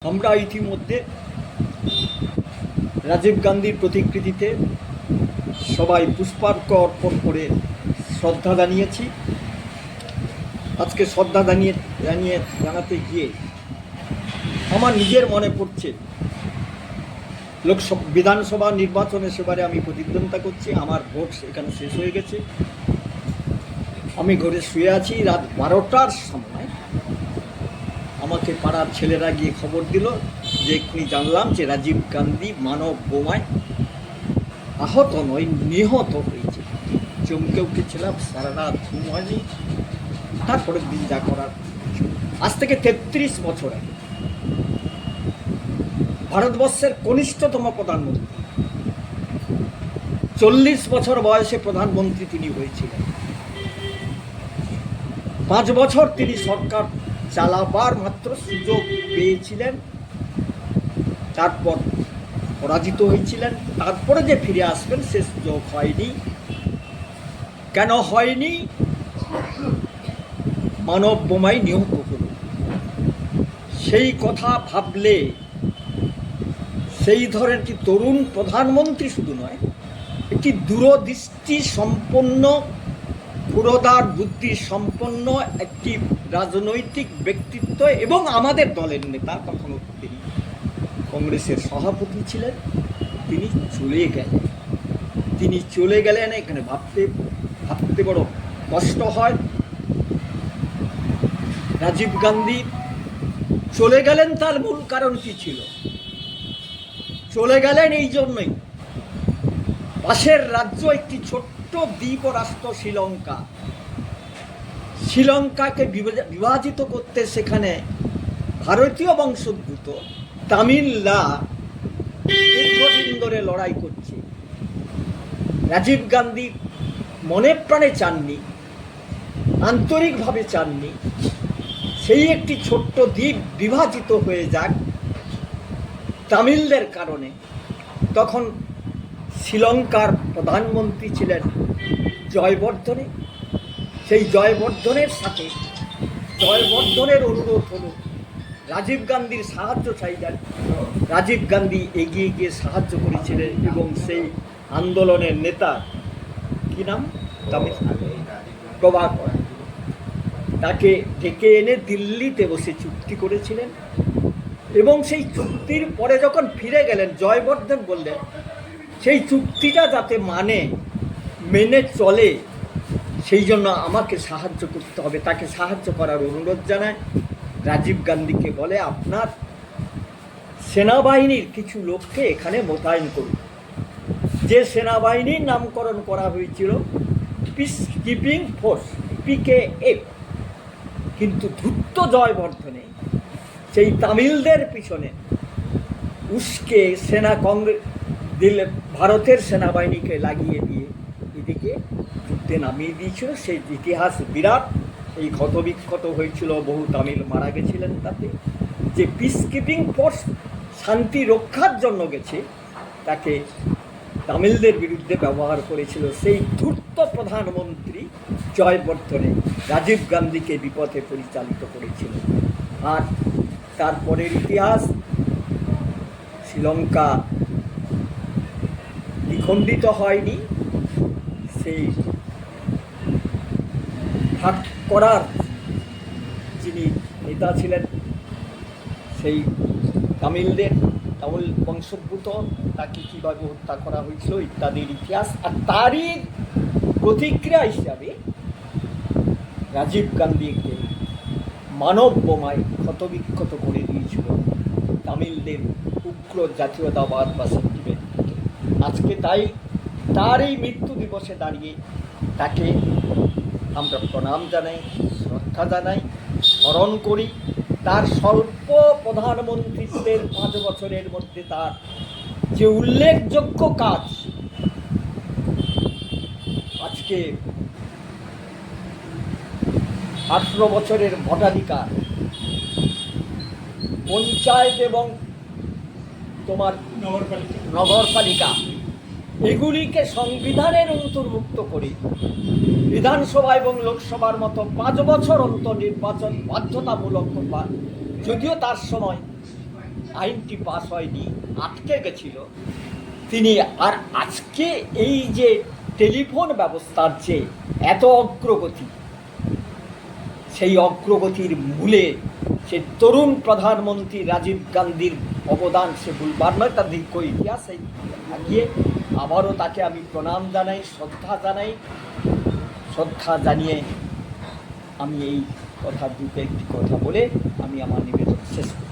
আমরা ইতিমধ্যে রাজীব গান্ধীর প্রতিকৃতিতে সবাই পুষ্পার্ঘ্য অর্পণ করে শ্রদ্ধা জানিয়েছি। আজকে শ্রদ্ধা জানাতে গিয়ে আমার নিজের মনে পড়ছে বিধানসভা নির্বাচনে সেবারে আমি প্রতিদ্বন্দ্বিতা করছি। আমার ভোট এখানে শেষ হয়ে গেছে। আমি ঘরে শুয়ে আছি। রাত 12টার সময় আমাকে পাড়ার ছেলেরা গিয়ে খবর দিল যে এক্ষুনি জানলাম যে রাজীব গান্ধী মানব বোমায় আহত নয়, নিহত হয়েছে। চমকে উঠেছিলাম, সারা রাত ঘুম হয়নি। তারপরের দিন যা করার, আজ থেকে 33 বছর আগে ভারতবর্ষের কনিষ্ঠতম প্রধানমন্ত্রী, 40 বছর বয়সে প্রধানমন্ত্রী তিনি হয়েছিলেন। 5 বছর তিনি সরকার চালাবার মাত্র সুযোগ পেয়েছিলেন, তারপর পরাজিত হয়েছিলেন। তারপরে যে ফিরে আসবেন সে সুযোগ হয়নি। কেন হয়নি? মানব বোমায় নিহত হল। সেই কথা ভাবলে সেই ধরনের একটি তরুণ প্রধানমন্ত্রী শুধু নয়, একটি দূরদৃষ্টি সম্পন্ন, পুরোদার বুদ্ধি সম্পন্ন একটি রাজনৈতিক ব্যক্তিত্ব এবং আমাদের দলের নেতা, তখন তিনি কংগ্রেসের সভাপতি ছিলেন। তিনি চলে গেলেন। এখানে ভাবতে বড় কষ্ট হয়। রাজীব গান্ধী চলে গেলেন, তার মূল কারণ কি ছিল? চলে গেলেন এই জন্যই, পাশের রাজ্য একটি ছোট্ট দ্বীপ রাষ্ট্র শ্রীলঙ্কাকে বিভাজিত করতে সেখানে ভারতীয় বংশোদ্ভূত তামিলরা দীর্ঘদিন ধরে লড়াই করছে। রাজীব গান্ধী মনে প্রাণে চাননি, আন্তরিকভাবে চাননি সেই একটি ছোট্ট দ্বীপ বিভাজিত হয়ে যাক তামিলদের কারণে। তখন শ্রীলঙ্কার প্রধানমন্ত্রী ছিলেন জয়বর্ধনে। সেই জয়বর্ধনের অনুরোধ হলো রাজীব গান্ধীর সাহায্য চাইলেন। রাজীব গান্ধী এগিয়ে গিয়ে সাহায্য করেছিলেন এবং সেই আন্দোলনের নেতা, কি নাম, প্রভাকর, তাকে ডেকে এনে দিল্লিতে বসে চুক্তি করেছিলেন। এবং সেই চুক্তির পরে যখন ফিরে গেলেন, জয়বর্ধন বললেন সেই চুক্তিটা যাতে মেনে চলে সেই জন্য আমাকে সাহায্য করতে হবে। তাকে সাহায্য করার অনুরোধ জানায়। রাজীব গান্ধীকে বলে, আপনার সেনাবাহিনীর কিছু লোককে এখানে মোতায়েন করুন। যে সেনাবাহিনীর নামকরণ করা হয়েছিল পিস কিপিং ফোর্স, PKF। কিন্তু ধূর্ত জয়বর্ধনে সেই তামিলদের পিছনে উস্কে ভারতের সেনাবাহিনীকে লাগিয়ে দিয়ে এদিকে যুদ্ধে নামিয়ে দিয়েছিল। সেই ইতিহাস বিরাট, এই ক্ষতবিক্ষত হয়েছিল, বহু তামিল মারা গেছিলেন। তাতে যে পিস কিপিং ফোর্স শান্তি রক্ষার জন্য গেছে, তাকে তামিলদের বিরুদ্ধে ব্যবহার করেছিল সেই ধূর্ত প্রধানমন্ত্রী জয়বর্ধনে রাজীব গান্ধীকে বিপথে পরিচালিত করেছিল। আর তারপরের ইতিহাস, শ্রীলঙ্কা দ্বিখণ্ডিত হয়নি। সেই ভাগ করার যিনি নেতা ছিলেন, সেই তামিল বংশোদ্ভূত, তাকে কীভাবে হত্যা করা হয়েছিল ইত্যাদির ইতিহাস। আর তারই প্রতিক্রিয়া হিসাবে রাজীব গান্ধীকে মানব বোমায় ক্ষতবিক্ষত করে দিয়েছিল তামিলদের উগ্র জাতীয়তাবাদ বা সেন্টিমেন্ট। আজকে তাই তার এই মৃত্যু দিবসে দাঁড়িয়ে তাকে আমরা প্রণাম জানাই, শ্রদ্ধা জানাই, স্মরণ করি। তার স্বল্প প্রধানমন্ত্রীত্বের 5 বছরের মধ্যে তার যে উল্লেখযোগ্য কাজ, আজকে 18 বছরের ভোটাধিকার, পঞ্চায়েত এবং তোমার নগরপালিকা, এগুলিকে সংবিধানের অন্তর্ভুক্ত করে বিধানসভা এবং লোকসভার মতো 5 বছর অন্তর নির্বাচন বাধ্যতামূলক করবার, যদিও তার সময় আইনটি পাস হয়নি, আটকে গেছিল, তিনি আর আজকে এই যে টেলিফোন ব্যবস্থার যে এত অগ্রগতি, সেই অগ্রগতির মূলে সে তরুণ প্রধানমন্ত্রী রাজীব গান্ধীর অবদান সে ভুলবার নয়। তার দীর্ঘ ইতিহাসে গিয়ে আবারও তাকে আমি প্রণাম জানাই, শ্রদ্ধা জানিয়ে আমি এই কথা দুটো একটি কথা বলে আমি আমার নিবেদন শেষ করি।